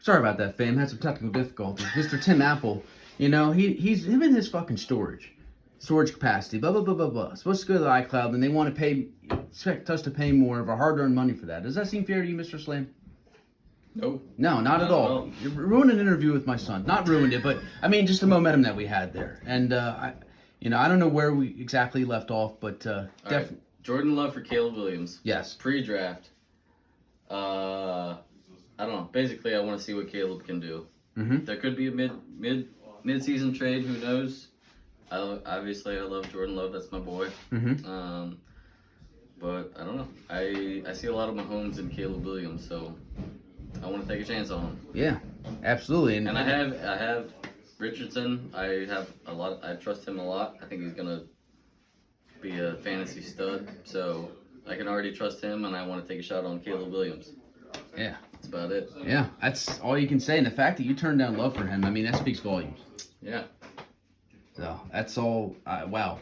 Sorry about that, fam. Had some technical difficulties. Mr. Tim Apple, he's him in his fucking storage capacity. Blah blah blah blah blah. Supposed to go to the iCloud, and they want to expect us to pay more of our hard-earned money for that. Does that seem fair to you, Mr. Slam? Nope. No, not at all. You ruined an interview with my son. Not ruined it, but I mean, just the momentum that we had there. And I don't know where we exactly left off, but definitely. Jordan Love for Caleb Williams. Yes. Pre-draft. I don't know. Basically, I want to see what Caleb can do. Mm-hmm. There could be a mid-season trade. Who knows? Obviously, I love Jordan Love. That's my boy. Mm-hmm. But I don't know. I see a lot of Mahomes and Caleb Williams, so I want to take a chance on him. Yeah, absolutely. And I have Richardson. I trust him a lot. I think he's gonna be a fantasy stud. So I can already trust him, and I want to take a shot on Caleb Williams. Yeah. That's about it. Yeah, that's all you can say. And the fact that you turned down Love for him, I mean, that speaks volumes. Yeah. So that's all. Wow.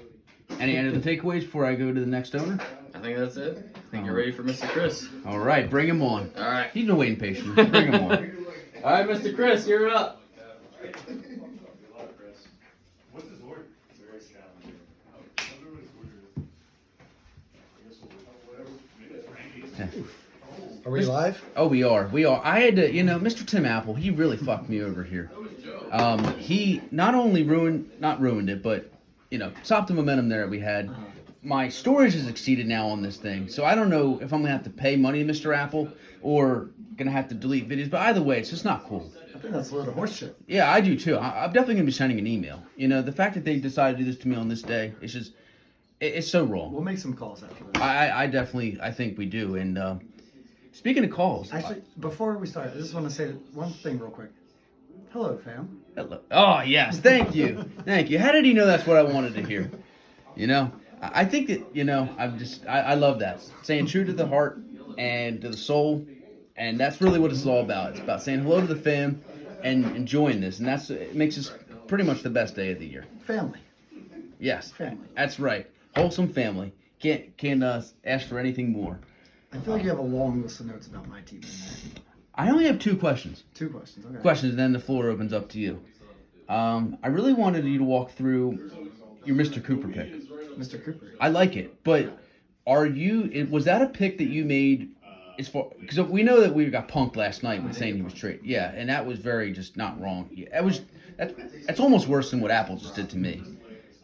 Any other takeaways before I go to the next owner? I think that's it. I think you're ready for Mr. Chris. All right, bring him on. All right. He's been waiting patiently. Bring him on. All right, Mr. Chris, you're up. What's his order? Are we live? Oh, we are. I had to, Mr. Tim Apple, he really fucked me over here. He not only not ruined it, but, stopped the momentum there that we had. My storage has exceeded now on this thing, so I don't know if I'm going to have to pay money to Mr. Apple or going to have to delete videos, but either way, it's just not cool. I think that's a load of horse shit. Yeah, I do too. I'm definitely going to be sending an email. The fact that they decided to do this to me on this day, it's just, it's so wrong. We'll make some calls after this. I think we do. And speaking of calls. Actually, before we start, I just want to say one thing real quick. Hello, fam. Hello. Oh, yes. Thank you. Thank you. How did he know that's what I wanted to hear? I think that, I love that. Saying true to the heart and to the soul. And that's really what it's all about. It's about saying hello to the fam and enjoying this. And it makes this pretty much the best day of the year. Family. Yes. Family. That's right. Wholesome family. Can't ask for anything more. I feel like you have a long list of notes about my team in there. I only have two questions. Two questions. Okay. And then the floor opens up to you. I really wanted you to walk through your Mr. Cooper pick. Mr. Cooper. I like it, but was that a pick that you made because we know that we got punked last night with saying he was traded. Yeah, and that was very just not wrong. That's almost worse than what Apple just did to me.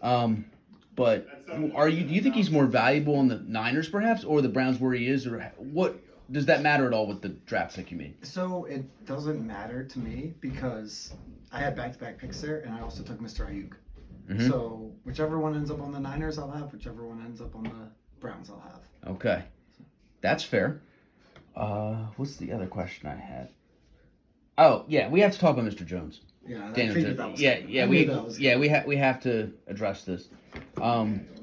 But do you think he's more valuable on the Niners perhaps, or the Browns where he is, or what? Does that matter at all with the draft pick you made? So it doesn't matter to me because I had back-to-back picks there, and I also took Mr. Ayuk. Mm-hmm. So whichever one ends up on the Niners, I'll have. Whichever one ends up on the Browns, I'll have. Okay, that's fair. What's the other question I had? Oh yeah, we have to talk about Mr. Jones. Yeah, Daniel figured Jones. that was We have to address this.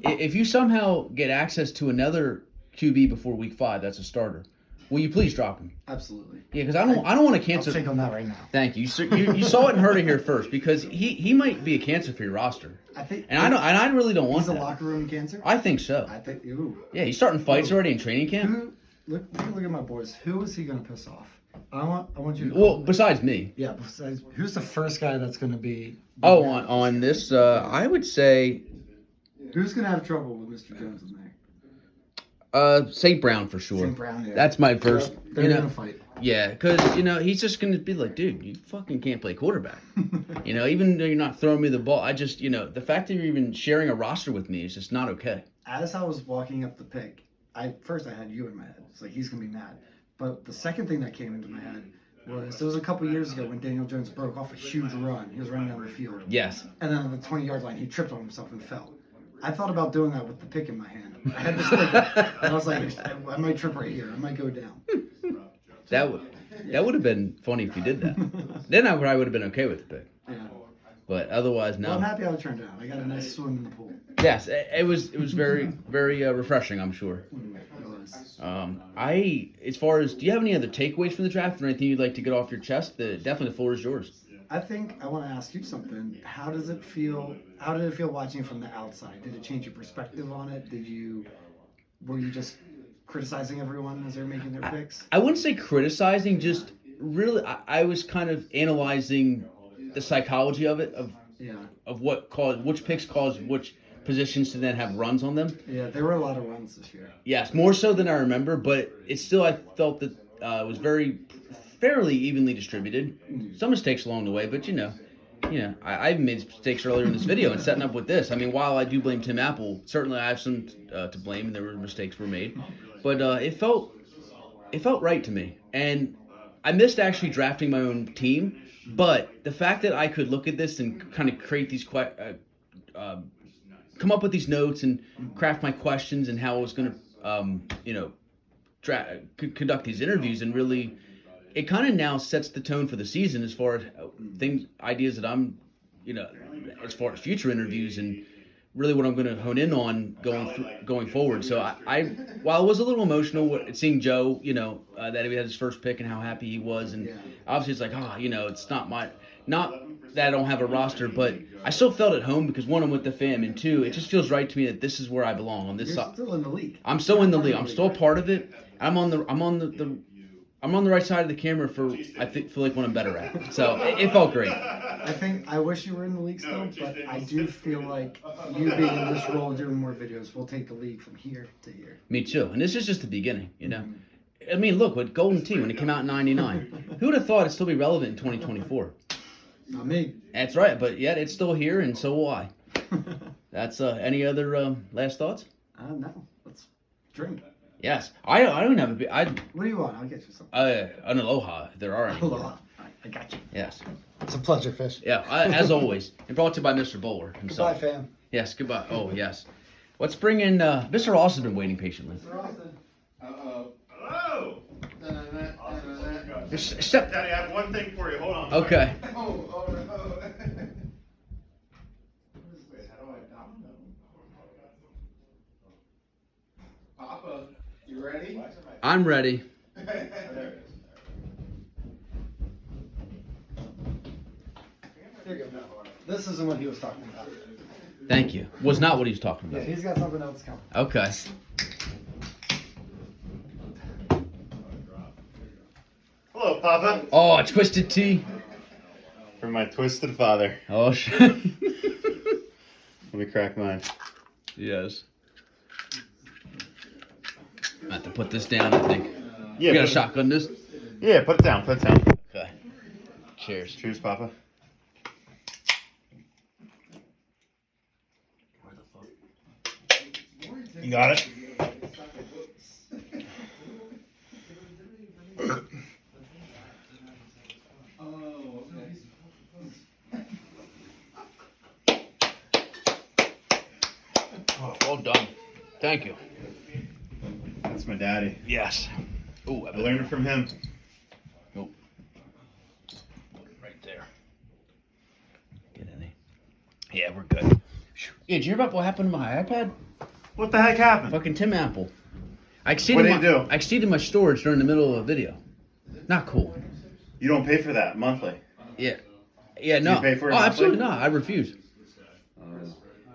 If you somehow get access to another QB before Week 5, that's a starter. Will you please drop him? Absolutely. Yeah, because I don't want to cancel. I'll take on that right now. Thank you. You saw it and heard it here first because he might be a cancer for your roster. I think. And I really don't want He's a that. locker room cancer. I think so. I think. Ooh. Yeah, he's starting fights already in training camp. Look at my boys. Who is he gonna piss off? I want you to. Well, besides me. Yeah. Besides, who's the first guy that's gonna be? Oh, on this, I would say. Who's gonna have trouble with Mr. Jones in there? St. Brown for sure. St. Brown. Yeah. That's my first. They're gonna fight. Yeah, because he's just gonna be like, dude, you fucking can't play quarterback. Even though you're not throwing me the ball, I just, the fact that you're even sharing a roster with me is just not okay. As I was walking up the pick, first I had you in my head. It's like he's gonna be mad. But the second thing that came into my head was there was a couple years ago when Daniel Jones broke off a huge run. He was running down the field. Yes. And then on the 20-yard line, he tripped on himself and fell. I thought about doing that with the pick in my hand. I had this thing, and I was like, I might trip right here. I might go down. That would have been funny if you did that. Then I probably would have been okay with the pick. Yeah. But otherwise, no. Well, I'm happy how it turned out. I got a nice swim in the pool. Yes, it was very very refreshing, I'm sure. It was. As far as, do you have any other takeaways from the draft or anything you'd like to get off your chest? Definitely the floor is yours. I think I want to ask you something. How did it feel watching it from the outside? Did it change your perspective on it? Were you just criticizing everyone as they're making their picks? I wouldn't say criticizing, just really, I was kind of analyzing the psychology of it, Yeah. of what caused which picks caused which positions to then have runs on them. Yeah, there were a lot of runs this year. Yes, more so than I remember, but it's still I felt that it was fairly evenly distributed. Some mistakes along the way, but I've made mistakes earlier in this video and setting up with this. I mean, while I do blame Tim Apple, certainly I have some to blame, and there were mistakes were made, but it felt right to me, and I missed actually drafting my own team, but the fact that I could look at this and kind of create these come up with these notes and craft my questions and how I was going to, conduct these interviews, and really, it kind of now sets the tone for the season as far as ideas that I'm, as far as future interviews and really what I'm going to hone in on going forward. So while I was a little emotional seeing Joe, that he had his first pick and how happy he was, and obviously it's like, it's not that I don't have a roster, but I still felt at home because one, I'm with the fam, and two, it just feels right to me that this is where I belong on this You're side. still in the league. I'm still in the league. I'm still a part of it. I'm on the right side of the camera feel like what I'm better at. So it felt great. I wish you were in the league still, but I do feel like you being in this role doing more videos will take the league from here to here. Me too. And this is just the beginning, I mean, look, with Golden Tee, when it came out in 99, who would have thought it'd still be relevant in 2024? Not me. That's right, but yet it's still here, and so will I. That's any other last thoughts? No. Let's drink. Yes. I don't have What do you want? I'll get you some. an aloha, if there are any. Aloha. I got you. Yes. It's a pleasure, Fish. Yeah, as always. And brought to you by Mr. Bowler himself. Goodbye, fam. Yes, goodbye. Oh, yes. Let's bring in, Mr. Ross has been waiting patiently. Hello. Step. Daddy, I have one thing for you. Hold on. Okay. Oh no. Papa, you ready? I'm ready. Here you go. This isn't what he was talking about. Thank you. Was not what he was talking Yeah, about. he's got something else coming. Okay. Hello, Papa. Oh, a twisted tea. For my twisted father. Oh, shit. Let me crack mine. Yes. I have to put this down, I think. Yeah, You got a put- shotgun this? Yeah, put it down. Put it down. Okay. Cheers. Cheers, Papa. You got it? Oh, well done. Thank you. That's my daddy. Yes. Ooh, I learned it from him. Nope. Right there. Get in there. Yeah, we're good. Yeah, did you hear about what happened to my iPad? What the heck happened? Fucking Tim Apple. I What did he do? I exceeded my storage during the middle of a video. Not cool. You don't pay for that monthly. Yeah. Yeah, no. you pay for it Oh, monthly? absolutely not. I refuse.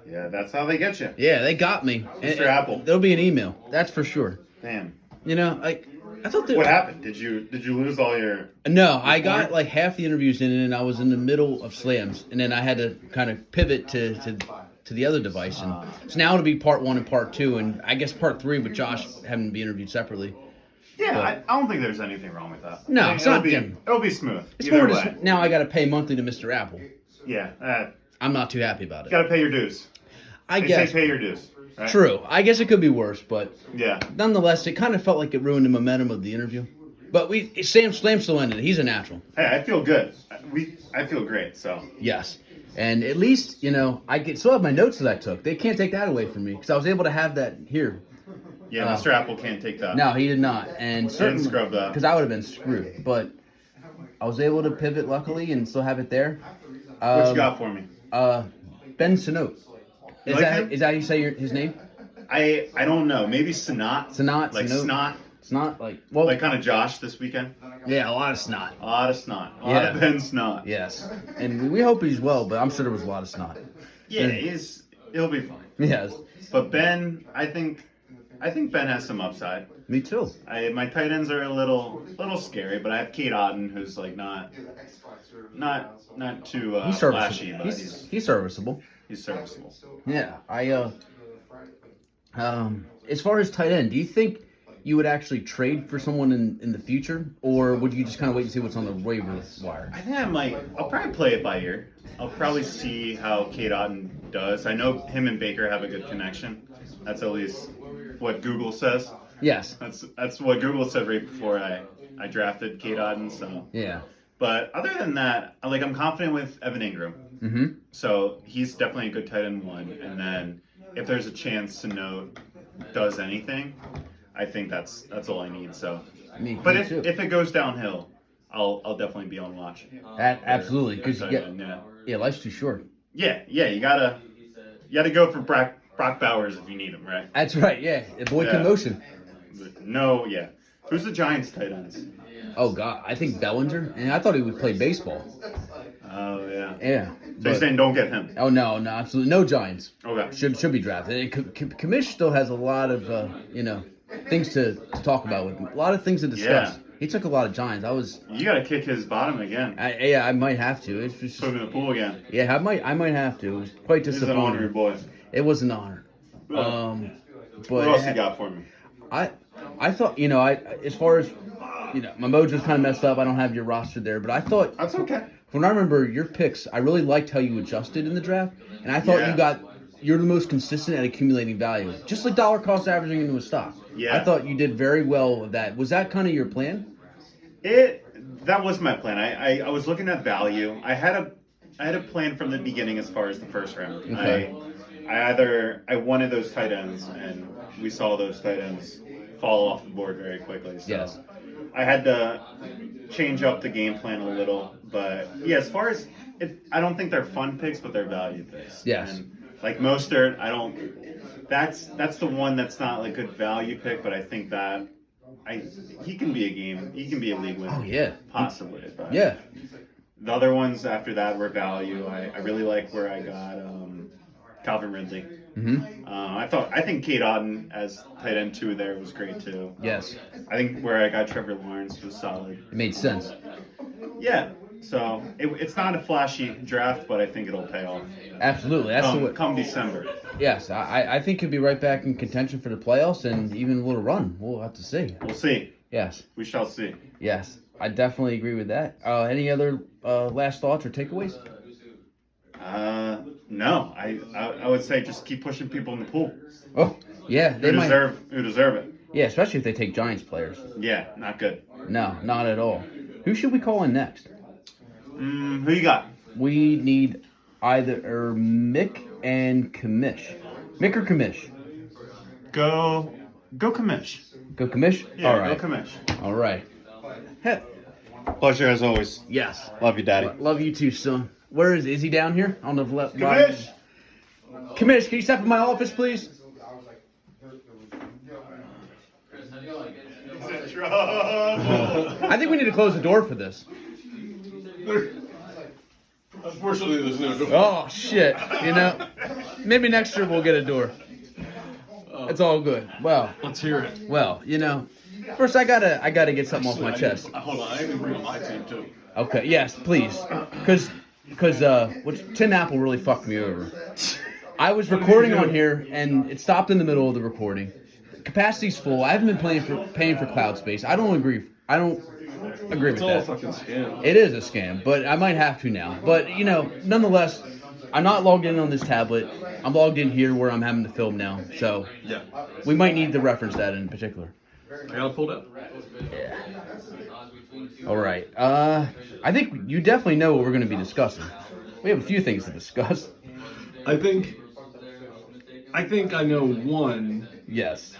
Yeah, that's how they get you. Yeah, they got me. Mr. Apple. There'll be an email. That's for sure. Damn. I thought that. What happened? Did you lose all your? No, I got like half the interviews in, and I was in the middle of slams, and then I had to kind of pivot to the other device, and so now it'll be part 1 and part 2, and I guess part 3 with Josh having to be interviewed separately. Yeah, But- I don't think there's anything wrong with that. No, I think it's not It'll be, Jim. it'll be smooth. It's either more way. just now I got to pay monthly to Mr. Apple. Yeah, I'm not too happy about it. gotta pay your dues. I They guess. say pay your dues. Right? True. I guess it could be worse, but Yeah. nonetheless, it kind of felt like it ruined the momentum of the interview. But Sam still ended it. He's a natural. Hey, I feel good. I feel great. So Yes. And at least, I still have my notes that I took. They can't take that away from me because I was able to have that here. yeah, Mr. Apple can't take that. No, he did not. And certainly, scrub that. because I would have been screwed. But I was able to pivot luckily and still have it there. What you got for me? Ben Sanote. You like him? Is that how you say his name? I don't know. Maybe Snot. Snot, Like Sanote. snot. It's not like Like kind of Josh this weekend. yeah, a lot of snot. A lot of snot. A lot Yeah. of Ben Snot. Yes, and we hope he's well, but I'm sure there was a lot of snot. Yeah, he'll be fine. Yes. But Ben, I think I think Ben has some upside. Me too. My tight ends are a little scary, but I have Kate Otten, who's like not too He's flashy, serviceable. but He's serviceable. he's serviceable. Yeah, as far as tight end, do you think you would actually trade for someone in the future, or would you just kind of wait and see what's on the waiver wire? I think I'll probably play it by ear. I'll probably see how Kate Otten does. I know him and Baker have a good connection. That's at least what Google says. Yes. That's what Google said right before I drafted Kate Otten. So, Yeah. but other than that, I'm confident with Evan Ingram. Mm-hmm. So he's definitely a good tight end one. And then if there's a chance to know does anything, I think that's all I need. So, but if it goes downhill, I'll definitely be on watch. Absolutely, because Yeah. life's too short. Yeah, you gotta go for Brock Bowers if you need him, right? That's right. Yeah, avoid Yeah. commotion. No, yeah. Who's the Giants tight ends? Oh God, I think Bellinger, and I thought he would play baseball. Oh yeah. Yeah. So you're but- saying don't get him? Oh no, absolutely no Giants. Okay. Should be drafted. Kamish still has a lot of things to talk about with him. A lot of things to discuss. Yeah. He took a lot of Giants. You gotta kick his bottom again. I might have to. It's just, Put him in the pool again. yeah, I might have to. It was quite He's an honor, disappointing. boy. It was an honor. What But else you got for me? I thought as far as my mojo's kind of messed up. I don't have your roster there, but I thought That's okay. when I remember your picks, I really liked how you adjusted in the draft, and I thought Yeah. you're the most consistent at accumulating value, just like dollar cost averaging into a stock. Yeah. I thought you did very well with that. Was that kind of your plan? That was my plan. I was looking at value. I had a plan from the beginning as far as the first round. Okay. I wanted those tight ends, and we saw those tight ends fall off the board very quickly. So Yes. I had to change up the game plan a little, but yeah, as far as I don't think they're fun picks, but they're value picks. Yes. And like Mostert, I don't. That's the one that's not like good value pick, but I think that he can be a league winner. Oh yeah. Possibly. But Yeah. The other ones after that were value. I really like where I got Calvin Ridley. Mm-hmm. I think Kate Otten as tight end 2 there was great too. Yes. I think where I got Trevor Lawrence was solid. It made sense. Yeah. So it's not a flashy draft, but I think it'll pay off. Absolutely. That's the way. Come December. Yes, I think he'll be right back in contention for the playoffs and even a little run. We'll have to see. We'll see. Yes. We shall see. Yes. I definitely agree with that. Any other last thoughts or takeaways? No. I would say just keep pushing people in the pool. Oh, yeah. They might. Who deserve it. Yeah, especially if they take Giants players. Yeah, not good. No, not at all. Who should we call in next? Who you got? We need either Mick and Kamish. Mick or Kamish? Go Kamish. Go Kamish? Yeah, all right. go Kamish. All right. Heh. Pleasure as always. Yes. Love you, Daddy. Love you too, son. Where is he down here? On the left. Kamish. Kamish, can you step in my office, please? I think we need to close the door for this. Unfortunately, there's no door. Oh, shit. Maybe next year we'll get a door. It's all good. Well, Let's hear it. first I gotta get something off my chest. Hold on, I can bring up my team too. Okay, yes, please. Because Tim Apple really fucked me over. I was recording on here, and it stopped in the middle of the recording. Capacity's full. I haven't been paying for cloud space. I don't agree with It's all a that. fucking scam. It is a scam, but I might have to now. But, nonetheless, I'm not logged in on this tablet. I'm logged in here where I'm having to film now. So Yeah. we might need to reference that in particular. I got it pulled up. All right. I think you definitely know what we're going to be discussing. We have a few things to discuss. I think I know one, Yes.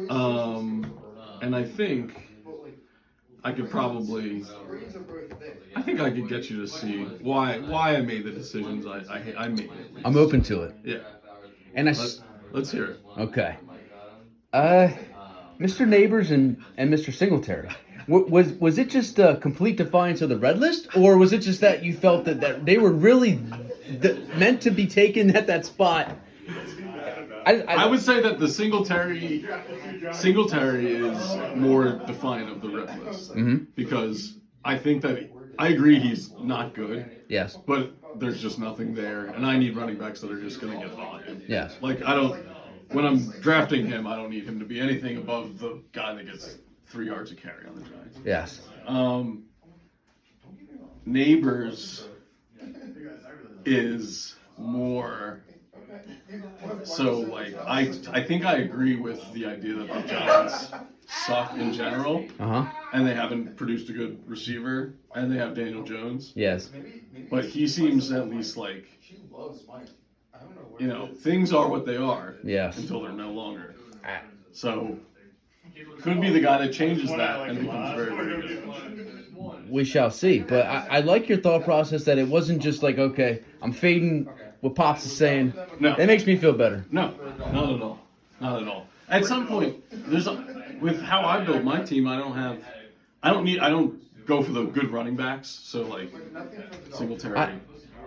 and I think I could get you to see why I made the decisions I made. I'm open to it. Yeah. And Let's hear it. okay. Mr. Neighbors and Mr. Singletary. Was it just a complete defiance of the red list, or was it just that you felt that they were really meant to be taken at that spot, I would say that the Singletary is more defiant of the rep list because I think that I agree he's not good. Yes. But there's just nothing there, and I need running backs that are just going to get volume. Yes. Like when I'm drafting him, I don't need him to be anything above the guy that gets 3 yards a carry on the Giants. Yes. Neighbors is more. So like I think I agree with the idea that the Giants suck in general, and they haven't produced a good receiver, and they have Daniel Jones. Yes. But he seems at least like, things are what they are. Yes. Until they're no longer. So could be the guy that changes that and becomes very, very good. We shall see. But I like your thought process that it wasn't just like, okay, I'm fading what Pops is saying. No. That makes me feel better. No, not at all. Not at all. At some point, with how I build my team, I don't go for the good running backs. So like Singletary.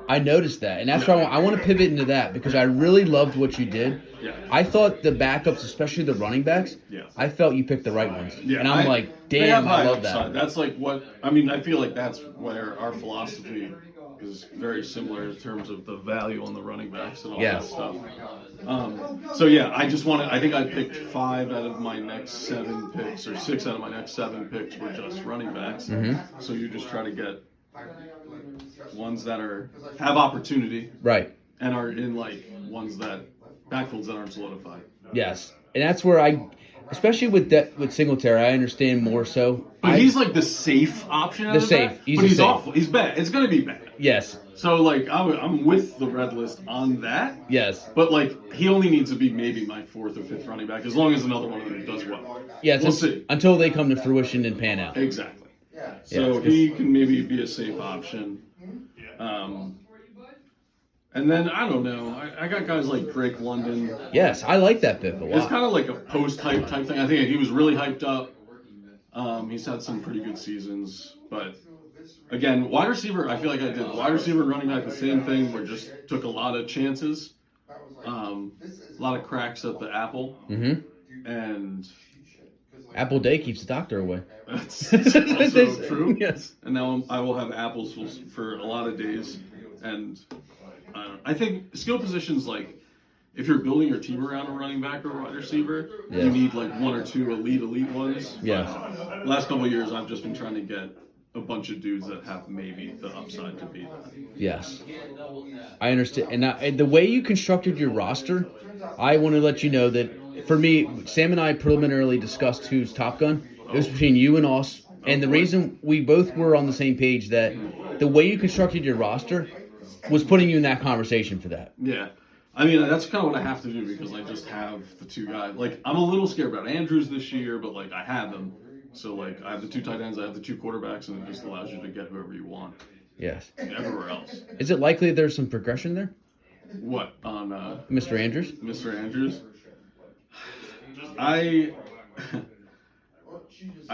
I noticed that, and that's why I want to pivot into that because I really loved what you did. Yeah. I thought the backups, especially the running backs, Yeah. I felt you picked the right ones. Yeah, and I'm like, they have damn, high I love upside. that. That's like I feel like that's where our philosophy is very similar in terms of the value on the running backs and all that stuff. So yeah, I think I picked 5 out of my next 7 picks, or 6 out of my next 7 picks were just running backs. So you just try to get ones that have opportunity, Right. and are in like ones that backfields that aren't solidified. Yes, and that's where especially with Singletary, I understand more so. But he's like the safe option. Out The of safe. that, He's but the he's safe. awful. He's bad. It's gonna be bad. Yes. So like I'm with the red list on that. Yes. But like he only needs to be maybe my 4th or 5th running back, as long as another one of them does well. Yes. We'll see. Until they come to fruition and pan out. Exactly. So he can maybe be a safe option. And then I don't know. I got guys like Drake London. Yes, I like that pick a It's lot. kind of like a post-hype type thing. I think he was really hyped up. He's had some pretty good seasons, but again, wide receiver. I feel like I did wide receiver and running back the same thing. We just took a lot of chances, a lot of cracks at the apple, and Apple Day keeps the doctor away. that's also true. Yes. And now I will have apples for a lot of days, and I think skill positions like. If you're building your team around a running back or a wide receiver, you need like 1 or 2 elite ones. Yeah. But last couple of years, I've just been trying to get a bunch of dudes that have maybe the upside to be that. Yes. I understand. And the way you constructed your roster, I want to let you know that for me, Sam and I preliminarily discussed who's Top Gun. It was between you and us. And the reason we both were on the same page that the way you constructed your roster was putting you in that conversation for that. Yeah. I mean, that's kind of what I have to do because I just have the 2 guys. Like, I'm a little scared about Andrews this year, but, like, I have them. So, like, I have the 2 tight ends, I have the 2 quarterbacks, and it just allows you to get whoever you want Yes. everywhere else. Is it likely there's some progression there, What, on Mr. Andrews? Mr. Andrews? I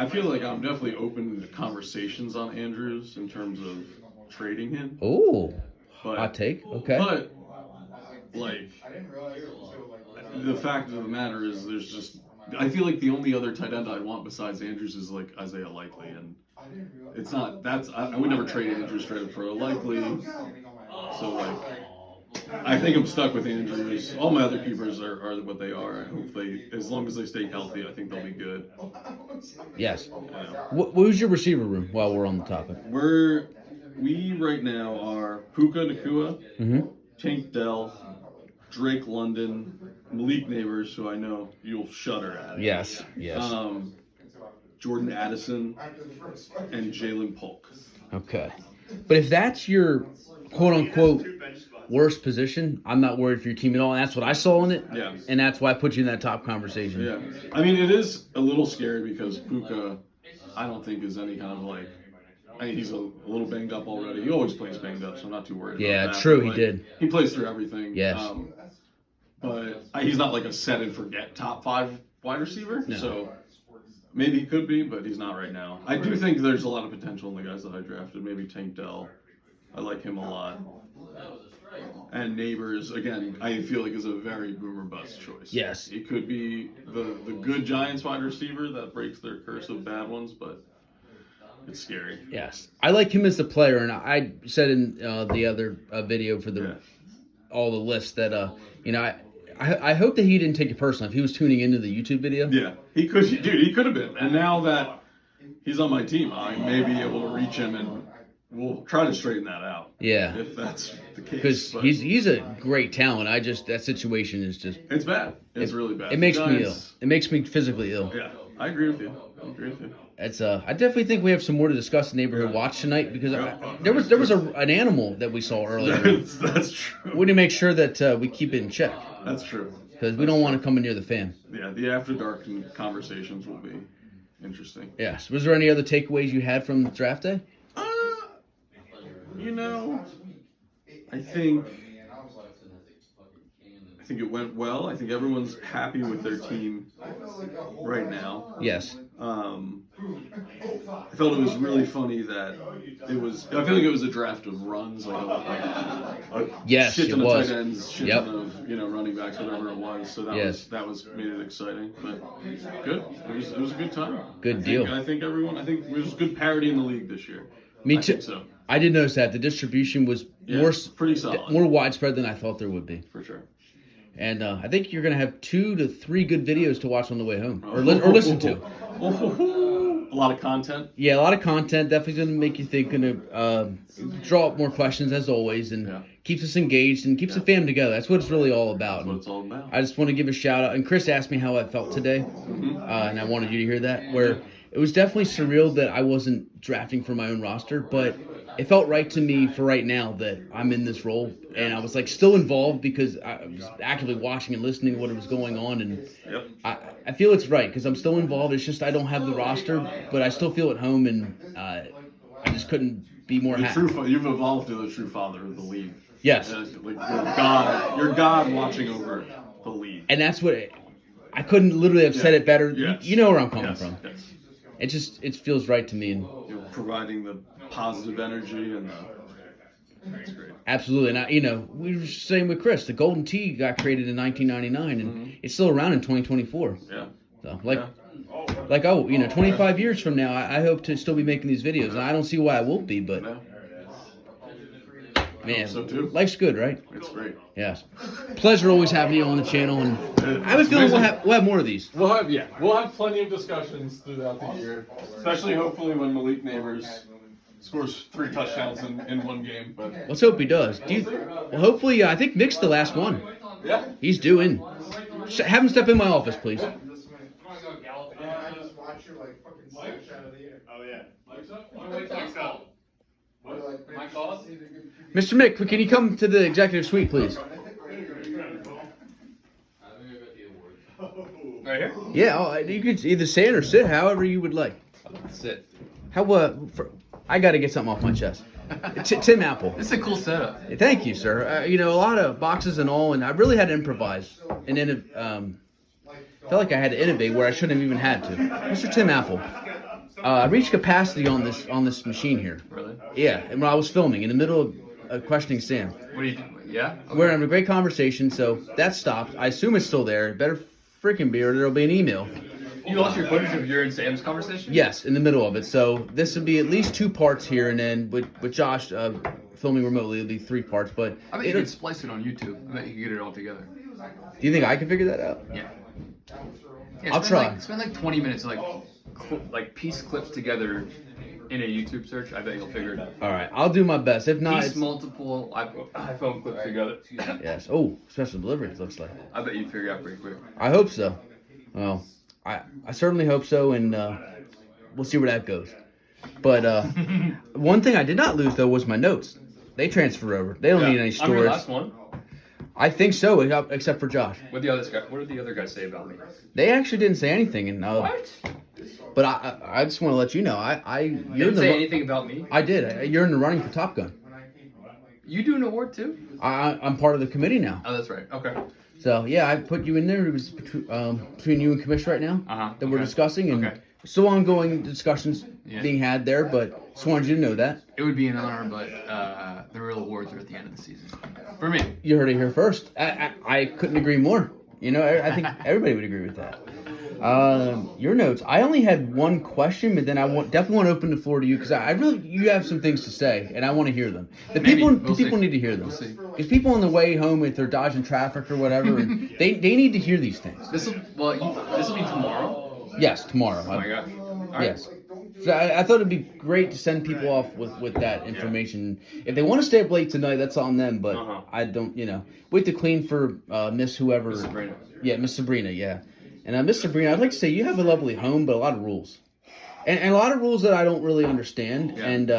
feel like I'm definitely open to conversations on Andrews in terms of trading him. Oh, But, hot take. Okay. But, like, the fact of the matter is I feel like the only other tight end I want besides Andrews is, like, Isaiah Likely, and it's not, I would never trade Andrews straight up for a Likely, so, like, I think I'm stuck with Andrews. All my other keepers are what they are. I hope as long as they stay healthy, I think they'll be good. Yes. Who's your receiver room while we're on the topic? We right now are Puka Nacua, Tank Dell, Drake London, Malik Neighbors, who I know you'll shudder at. Yes. Jordan Addison, and Jalen Polk. Okay. But if that's your quote-unquote worst position, I'm not worried for your team at all. And that's what I saw in it. Yeah. And that's why I put you in that top conversation. Yeah. I mean, it is a little scary because Puka, I don't think is any kind of like, he's a little banged up already. He always plays banged up, so I'm not too worried about that. True, But, he like, did. He plays through everything. Yes. But he's not like a set and forget top 5 wide receiver. No. So maybe he could be, but he's not right now. I do think there's a lot of potential in the guys that I drafted. Maybe Tank Dell. I like him a lot. And Neighbors, again, I feel like is a very boomer bust choice. Yes. It could be the good Giants wide receiver that breaks their curse of bad ones, but it's scary. Yes, I like him as a player, and I said in the other video for the all the lists that I hope that he didn't take it personal if he was tuning into the YouTube video. Yeah, he could have been. And now that he's on my team, I may be able to reach him, and we'll try to straighten that out. Yeah, if that's the case. Because he's a great talent. That situation is just it's bad. It's really bad. It makes me ill. It makes me physically ill. Yeah, I agree with you. It's I definitely think we have some more to discuss in Neighborhood Watch tonight because there was an animal that we saw earlier. That's true. We need to make sure that we keep it in check. That's true. Because we don't want to come in near the fan. Yeah, the after dark conversations will be interesting. Yes. Was there any other takeaways you had from draft day? I think it went well. I think everyone's happy with their team right now. Yes. I felt it was really funny that it was. I feel like it was a draft of runs, like a yes, shit ton it of was. tight ends, shit ton of running backs, whatever it was. So that was made it exciting, but good. It was a good time. Good deal. I think there's good parity in the league this year. Me too. I think so. I did notice that the distribution was pretty solid, more widespread than I thought there would be. For sure. And I think you're going to have 2 to 3 good videos to watch on the way home or listen to. A lot of content. Yeah, a lot of content. Definitely going to make you think, going to draw up more questions as always, and keeps us engaged and keeps the fam together. That's what it's really all about. That's what it's all about. I just want to give a shout out. And Chris asked me how I felt today, and I wanted you to hear that. Where it was definitely surreal that I wasn't drafting for my own roster, but it felt right to me for right now that I'm in this role, and I was like still involved because I was actively watching and listening to what was going on, and I feel it's right because I'm still involved. It's just I don't have the roster, but I still feel at home, and I just couldn't be more happy. You've evolved to the true father of the league. Yes, like you're God watching over the league, and that's what I couldn't literally have said it better. Yes. You know where I'm coming from. Yes. It feels right to me, and providing the positive energy and that's great. Absolutely, and we were saying with Chris, the Golden Tee got created in 1999, and it's still around in 2024. Yeah. So 25 years from now, I hope to still be making these videos, and I don't see why I won't be, but man, so too. Life's good, right? It's great. Yes. Pleasure always having you on the channel, and I have a feeling we'll have more of these. We'll have plenty of discussions throughout the year, especially hopefully when Malik Neighbors scores 3 touchdowns in one game. But let's hope he does. Hopefully, I think Mick's the last one. Yeah. He's due in. Have him step in my office, please. Oh yeah. Mr. Mick, can you come to the executive suite, please? Right here? Yeah, you could either stand or sit, however you would like. Sit. I got to get something off my chest. Tim Apple. This is a cool setup. Thank you, sir. A lot of boxes and all, and I really had to improvise. And then felt like I had to innovate where I shouldn't have even had to. Mr. Tim Apple. I reached capacity on this machine here. Really? Yeah, and when I was filming, in the middle of questioning Sam. What do you do? Yeah? Okay. We're having a great conversation, so that stopped. I assume it's still there. It better freaking be, or there'll be an email. You lost your footage of your and Sam's conversation? Yes, in the middle of it. So this would be at least 2 parts here, and then with Josh filming remotely, it'll be 3 parts. But I bet you could splice it on YouTube. I bet you could get it all together. Do you think I can figure that out? Yeah. I'll try. Spend like 20 minutes like piece clips together in a YouTube search. I bet you'll figure it out. All right, I'll do my best. If not, Piece multiple iPhone clips together. Yes. Oh, special delivery, it looks like. I bet you'd figure it out pretty quick. I hope so. Well, I certainly hope so, and we'll see where that goes. But one thing I did not lose, though, was my notes. They transfer over. They don't need any storage. Your last one? I think so, except for Josh. What did the other guys say about me? They actually didn't say anything. And What? But I just want to let you know, You didn't say anything about me? I did. You're in the running for Top Gun. You do an award too? I'm part of the committee now. Oh, that's right. Okay. So yeah, I put you in there. It was between you and Commish right now that we're discussing, and still ongoing discussions Yeah. being had there, but just wanted you to know that. It would be an honor, but the real awards are at the end of the season for me. You heard it here first. I couldn't agree more. You know, I think everybody would agree with that. Your notes. I only had one question, but then I definitely want to open the floor to you because I really you have some things to say, and I want to hear them. The Maybe. people We'll see. need to hear them We'll see. because people on the way home, if they're dodging traffic or whatever, and they need to hear these things. This will be tomorrow. Yes, tomorrow. Oh my god. All right. Yes. So I thought it'd be great to send people off with that information. If they want to stay up late tonight, that's on them. But I don't, wait to clean for Miss whoever. Miss Sabrina. Yeah, Miss Sabrina. Yeah, and Miss Sabrina, I'd like to say you have a lovely home, but a lot of rules, and a lot of rules that I don't really understand. Yeah. And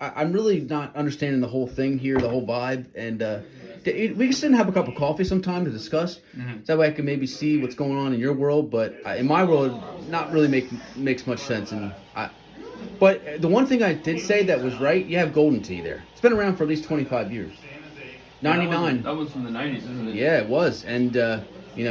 I'm really not understanding the whole thing here, the whole vibe, and. We can sit and have a cup of coffee sometime to discuss. Mm-hmm. So that way I can maybe see what's going on in your world, but in my world, not really makes much sense. But the one thing I did say that was right, you have Golden Tee there. It's been around for at least 25 years. 99. That one's from the 90s, isn't it? Yeah, it was. And,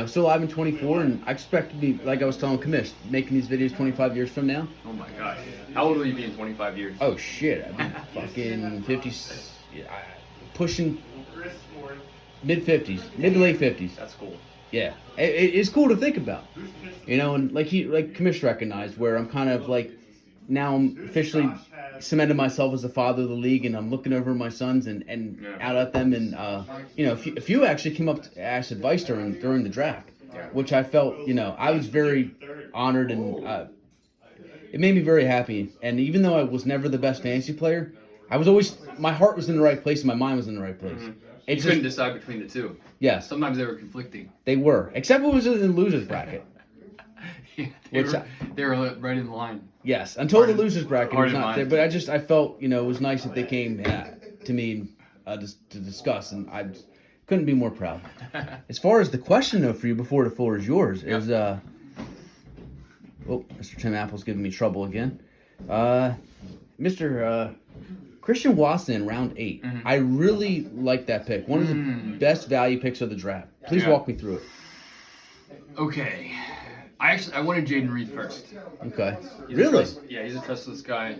still alive in 24, and I expect to be, like I was telling Kamish, making these videos 25 years from now. Oh my gosh. How old will you be in 25 years? Oh, shit. I'd be fucking 50, pushing mid 50s, mid to late 50s. That's cool. Yeah, it's cool to think about, and like Commish recognized, where I'm kind of like now I'm officially cemented myself as the father of the league, and I'm looking over my sons and out at them, and a few actually came up to ask advice during the draft, which I felt I was very honored, and it made me very happy. And even though I was never the best fantasy player, I was always my heart was in the right place and my mind was in the right place. You It's couldn't just, decide between the two. yes, Sometimes they were conflicting. they were, except it was in the losers bracket. Yeah, Which they were right in line. Yes, until the losers bracket hard was in not mind. there. But I felt it was nice that they came to me to discuss, and I couldn't be more proud. As far as the question though for you before the floor is yours is Mr. Tim Apple's giving me trouble again. Mr. Christian Watson in round 8. Mm-hmm. I really like that pick. One of the best value picks of the draft. Please Yeah. walk me through it. Okay. I wanted Jaden Reed first. Okay. He's Really? He's a trustless guy.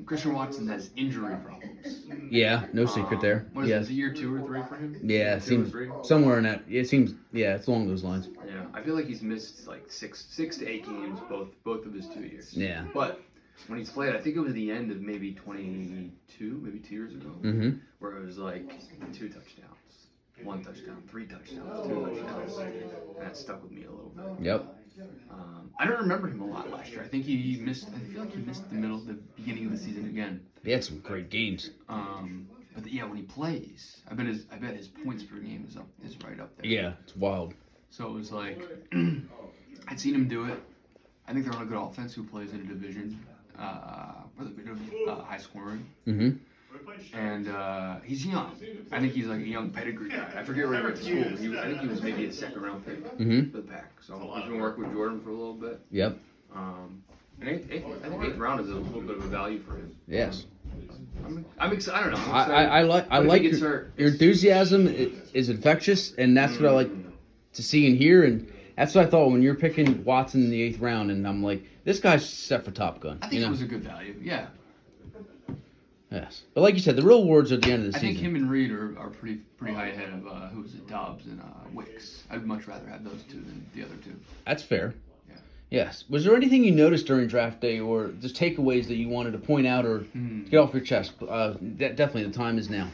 Christian Watson has injury problems. Yeah, no secret there. What is Yes. it? Is it year 2 or 3 for him? Yeah, it 2 or seems 3? somewhere in that. It seems, it's along those lines. Yeah, I feel like he's missed like 6 to 8 games both of his 2 years. Yeah. But when he's played, I think it was the end of maybe 22, maybe 2 years ago, Mm-hmm. where it was like 2 touchdowns, 1 touchdown, 3 touchdowns, 2 touchdowns, and that stuck with me a little bit. Yep. I don't remember him a lot last year. I think he missed. I feel like he missed the beginning of the season again. He had some great games. But yeah, when he plays, I bet his points per game is right up there. Yeah, it's wild. So it was like I'd seen him do it. I think they're on a good offense who plays in a division where they're high scoring. Mm-hmm. And he's young. I think he's like a young pedigree guy. I forget where he went to school. But I think he was maybe a 2nd round pick Mm-hmm. for the Pack. So he's been working with Jordan for a little bit. Yep. And I think 8th round is a little bit of a value for him. Yes. I'm excited. I don't know. I'm I excited. like But if he gets your hurt, enthusiasm is infectious, and that's what I like to see and hear, and that's what I thought when you're picking Watson in the 8th round, and I'm like, this guy's set for Top Gun. I think it was a good value. Yeah. Yes, but like you said, the real awards are at the end of the I think season. him and Reed are pretty high ahead of who was it, Dobbs and Wicks. I'd much rather have those 2 than the other 2. That's fair. Yeah. Yes. Was there anything you noticed during draft day, or just takeaways that you wanted to point out or get off your chest? Definitely, the time is now.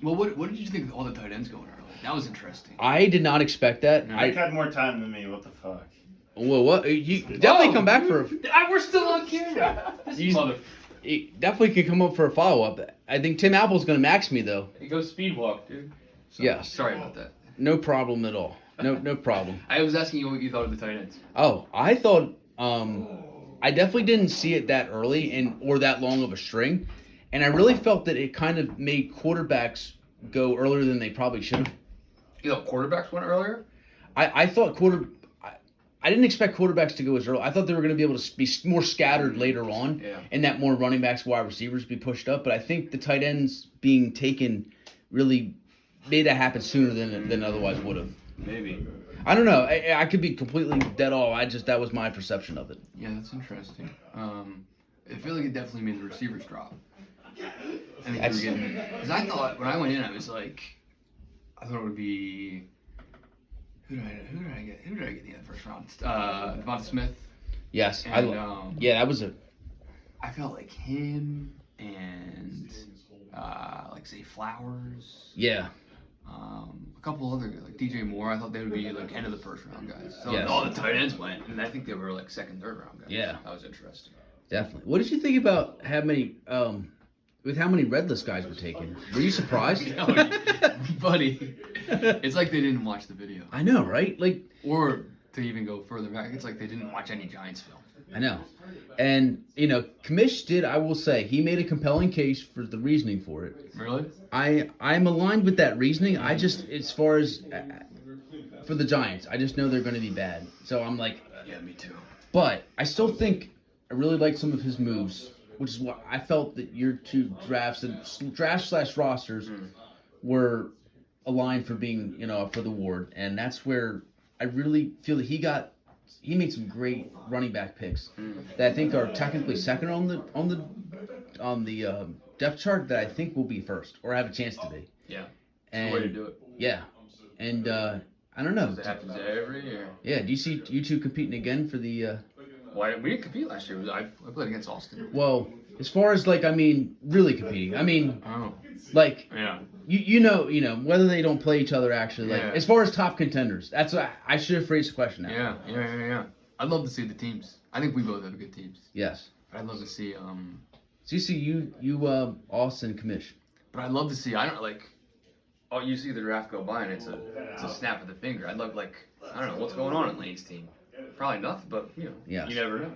Well, what did you think of all the tight ends going early? That was interesting. I did not expect that. Nick had more time than me. What the fuck? Well, what you definitely come back for. We're still on camera. This mother. He definitely can come up for a follow up. I think Tim Apple's going to max me though. He goes speed walk, dude. So, Yes. Sorry about that. No problem at all. No problem. I was asking you what you thought of the tight ends. Oh, I thought I definitely didn't see it that early or that long of a string, and I really felt that it kind of made quarterbacks go earlier than they probably should have. You thought quarterbacks went earlier? I thought I didn't expect quarterbacks to go as early. I thought they were going to be able to be more scattered later on, Yeah. and that more running backs, wide receivers be pushed up. But I think the tight ends being taken really made that happen sooner than otherwise would have. Maybe. I don't know. I could be completely dead off. That was my perception of it. Yeah, that's interesting. I feel like it definitely made the receivers drop. I think That's- because I thought when I went in, I was like, I thought it would be who did I get in the first round? Devonta Smith. Yes, And, yeah, that was a I felt like him and like Zay Flowers. yeah. A couple other guys, like DJ Moore. I thought they would be like end of the first round guys. So Yes. all the tight ends went, and I think they were like second, third round guys. Yeah. That was interesting. Definitely. What did you think about how many redless guys were taken? Were you surprised? Buddy, it's like they didn't watch the video. I know, right? Like, Or to even go further back, it's like they didn't watch any Giants film. I know. And, Kamish did, I will say, he made a compelling case for the reasoning for it. Really? I'm aligned with that reasoning. I just, as far as for the Giants, I just know they're going to be bad. So I'm like, Yeah, me too. but I still think I really like some of his moves, which is what I felt that your two draft/rosters were aligned for being, for the award. And that's where I really feel that he made some great running back picks that I think are technically second on the depth chart that I think will be first or have a chance to be. Yeah. And Way to do it. yeah, and I don't know. Does it happen to every year? Yeah, do you see you two competing again for the? Why we didn't compete last year? I played against Austin. Well, as far as really competing. Oh. Like Yeah. you know whether they don't play each other actually. Like Yeah. as far as top contenders, that's what I should have phrased the question now. Yeah. I'd love to see the teams. I think we both have good teams. Yes. I'd love to see So you see you Austin Kamish. but I'd love to see oh, you see the draft go by and it's a snap of the finger. I'd love I don't know what's going on in Lane's team. Probably nothing, but Yes. you never know.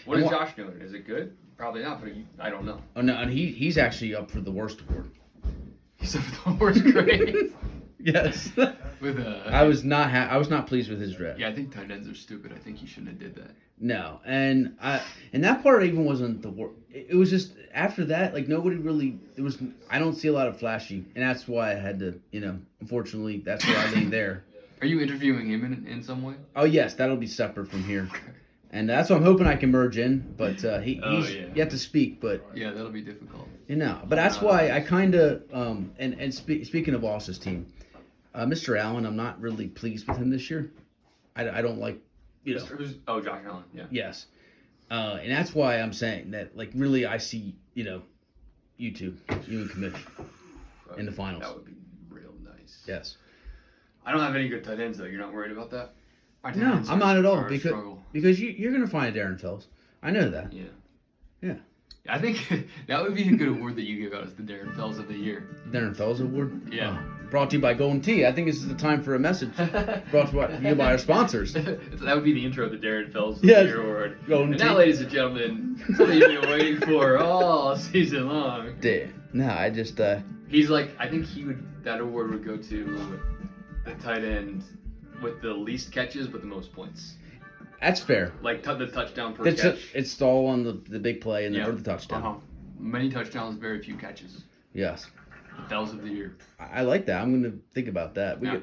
What And is what- Josh doing? Is it good? Probably not, but I don't know. Oh no, and he's actually up for the worst award. He's up for the worst grade. Yes. With I was not pleased with his draft. Yeah, I think tight ends are stupid. I think he shouldn't have did that. No, and that part even wasn't the worst. It was just after that, like nobody really. It was. I don't see a lot of flashy, and that's why I had to. Unfortunately, that's where I leaned there. Are you interviewing him in some way? Oh yes, that'll be separate from here, and that's what I'm hoping I can merge in. But he's yet to speak. But Yeah, that'll be difficult. but that's why I kind of speaking of Austin's team, Mr. Allen, I'm not really pleased with him this year. I don't like. Josh Allen. Yeah. Yes. And that's why I'm saying that, like, really, I see, you two, you and Kamish, in the finals. That would be real nice. Yes. I don't have any good tight ends though. You're not worried about that? My tight No, ends I'm are- not at all are a struggle. because you're gonna find a Darren Fells. I know that. Yeah. Yeah. I think that would be a good award that you give out as the Darren Fells of the year. Darren Fells Award. Yeah. Brought to you by Golden Tea. I think this is the time for a message brought to you by our sponsors. So that would be the intro of the Darren Fells of Yes. the Year Award. Golden And now, Tea. ladies and gentlemen, something you've been waiting for all season long. No, I just He's I think that award would go to the tight end with the least catches but the most points. that's fair. The touchdown per It's catch. it's all on the big play and Yeah. or the touchdown. Uh-huh. Many touchdowns, very few catches. Yes. The Fells of the Year. I like that. I'm gonna think about that. Yeah.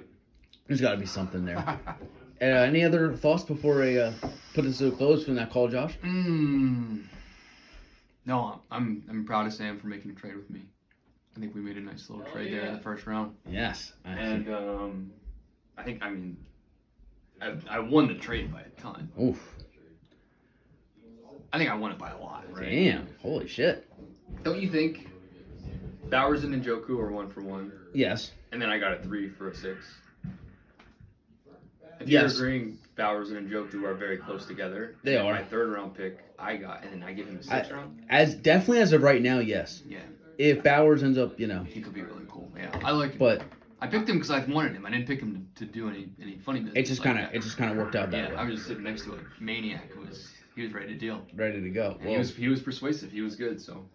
There's got to be something there. Any other thoughts before I put this to a close from that call, Josh? No, I'm proud of Sam for making a trade with me. I think we made a nice little trade there in the first round. Yes. And I won the trade by a ton. Oof. I think I won it by a lot, right? Damn. Holy shit. Don't you think Bowers and Njoku are 1-for-1? Yes. And then I got a 3 for a 6. If Yes. you're agreeing Bowers and Njoku are very close together. They and are. My third round pick I got, and then I give him a 6th round. As definitely as of right now, yes. Yeah, If Bowers ends up, he could be really cool. Yeah, I like him. but I picked him because I wanted him. I didn't pick him to do any funny business. it just like kind of that. worked out that Yeah, I way. was just sitting next to a maniac who was ready to deal. Ready to go. And Well, he was persuasive. He was good. So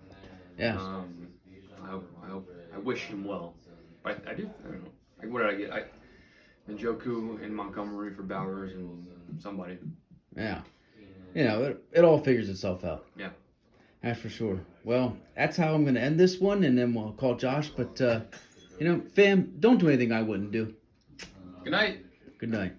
yeah. I wish him well. But I don't know. What did I get? Njoku and Montgomery for Bowers and somebody. Yeah. It all figures itself out. Yeah. That's for sure. Well, that's how I'm going to end this one, and then we'll call Josh. But, fam, don't do anything I wouldn't do. Good night. Good night.